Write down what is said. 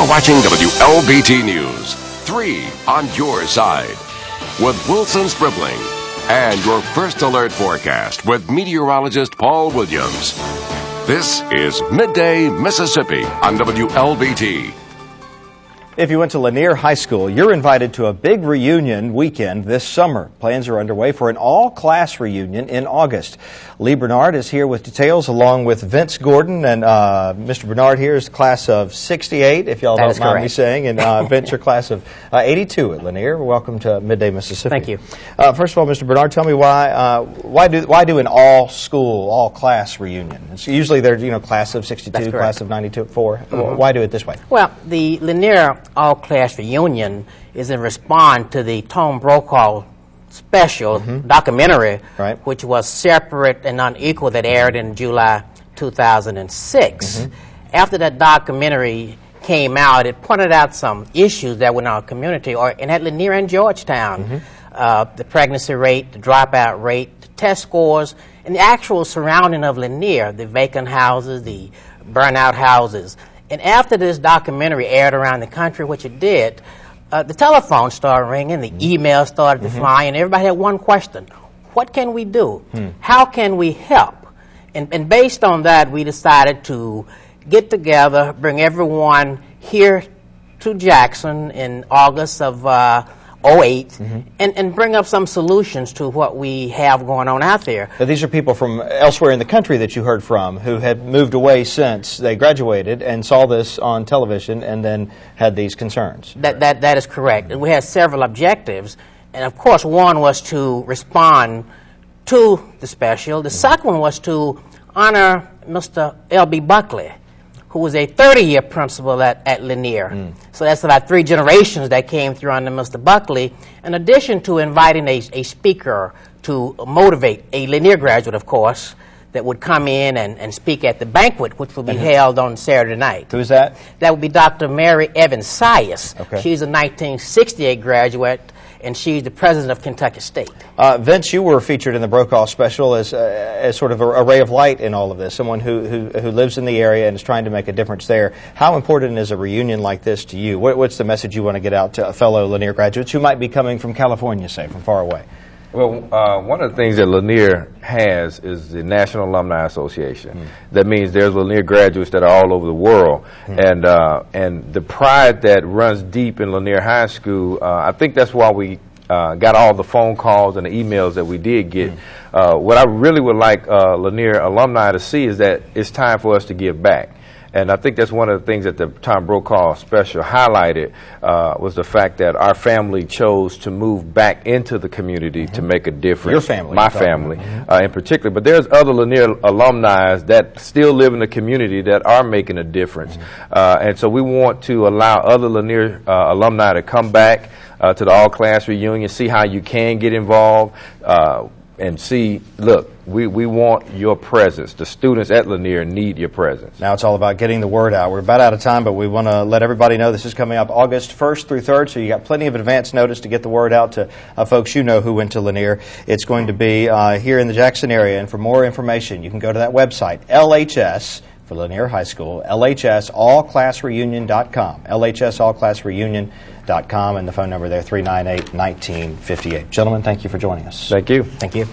You're watching WLBT News, 3 on your side, with Wilson Scribbling, and your first alert forecast with meteorologist Paul Williams. This is Midday Mississippi on WLBT. If you went to Lanier High School, you're invited to a big reunion weekend this summer. Plans are underway for an all-class reunion in August. Lee Bernard is here with details, along with Vince Gordon. And Mr. Bernard here is the class of 68, if y'all don't mind me saying. And Vince, your class of 82 at Lanier. Welcome to Midday Mississippi. Thank you. First of all, Mr. Bernard, tell me why do an all-school, all-class reunion? It's usually they're, class of 62, class of 92, 4. Mm-hmm. Why do it this way? Well, the Lanier all-class reunion is in response to the Tom Brokaw special documentary, which was Separate and Unequal, that aired in July 2006. After that documentary came out, it pointed out some issues that were in our community, and at Lanier and Georgetown. The pregnancy rate, the dropout rate, the test scores, and the actual surrounding of Lanier, the vacant houses, the burnout houses. And after this documentary aired around the country, which it did, the telephone started ringing, the emails started to fly, and everybody had one question: what can we do? How can we help? And based on that, we decided to get together, bring everyone here to Jackson in August of 08, and bring up some solutions to what we have going on out there. Now, these are people from elsewhere in the country that you heard from who had moved away since they graduated and saw this on television and then had these concerns. That is correct. And we had several objectives, and of course one was to respond to the special. The second one was to honor Mr. L.B. Buckley, who was a 30-year principal at Lanier. So that's about 3 generations that came through under Mr. Buckley, in addition to inviting a speaker to motivate, a Lanier graduate, of course, that would come in and speak at the banquet, which will be held on Saturday night. Who's that? That would be Dr. Mary Evans Sias. She's a 1968 graduate, and she's the president of Kentucky State. Vince, you were featured in the Brokaw special as sort of a ray of light in all of this, someone who lives in the area and is trying to make a difference there. How important is a reunion like this to you? What's the message you want to get out to fellow Lanier graduates who might be coming from California, say, from far away? Well, one of the things that Lanier has is the National Alumni Association. That means there's Lanier graduates that are all over the world, and the pride that runs deep in Lanier High School. I think that's why we got all the phone calls and the emails that we did get. What I really would like Lanier alumni to see is that it's time for us to give back. And I think that's one of the things that the Tom Brokaw special highlighted was the fact that our family chose to move back into the community to make a difference. Your family. My family in particular. But there's other Lanier alumni that still live in the community that are making a difference. And so we want to allow other Lanier alumni to come back to the all-class reunion, see how you can get involved, and see, look, we want your presence. The students at Lanier need your presence. Now it's all about getting the word out. We're about out of time, but we want to let everybody know this is coming up August 1st through 3rd, so you got plenty of advance notice to get the word out to folks you know who went to Lanier. It's going to be here in the Jackson area, and for more information, you can go to that website, LHS, for Lanier High School, LHSallclassreunion.com, LHSallclassreunion.com, and the phone number there, 398-1958. Gentlemen, thank you for joining us. Thank you. Thank you.